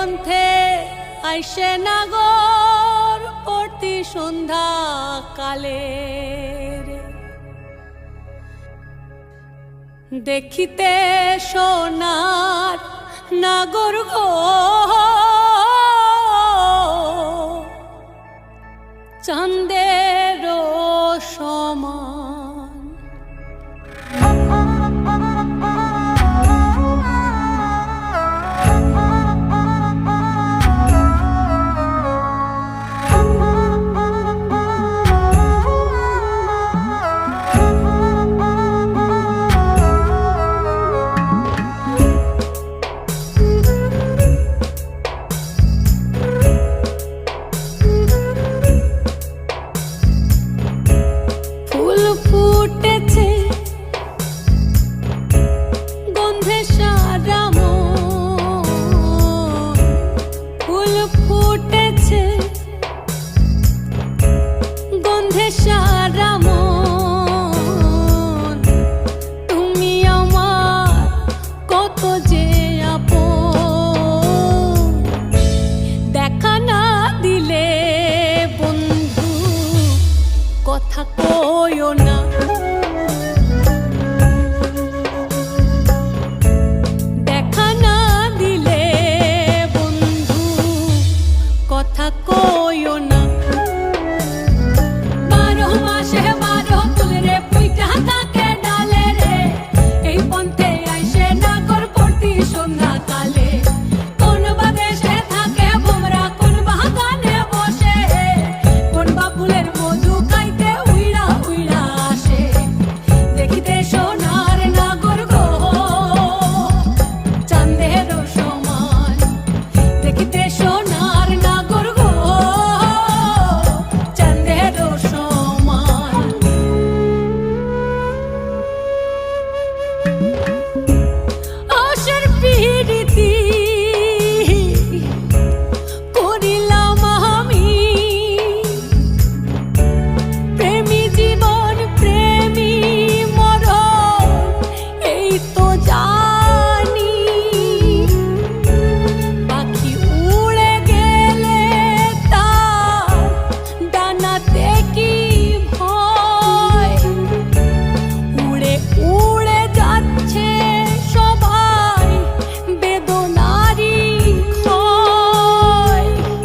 পন্থে আইসে নাগর প্রতি সন্ধ্যা কালে দেখিতে সোনার নাগর গো চাঁদের সমান ফুটেছে গন্ধে সারা মন ফুল ফুটেছে গন্ধে সারা মন তুমি আমার কত যে আপন দেখা না দিলে বন্ধু কথা কইও না দেখা না দিলে বন্ধু কথা কইও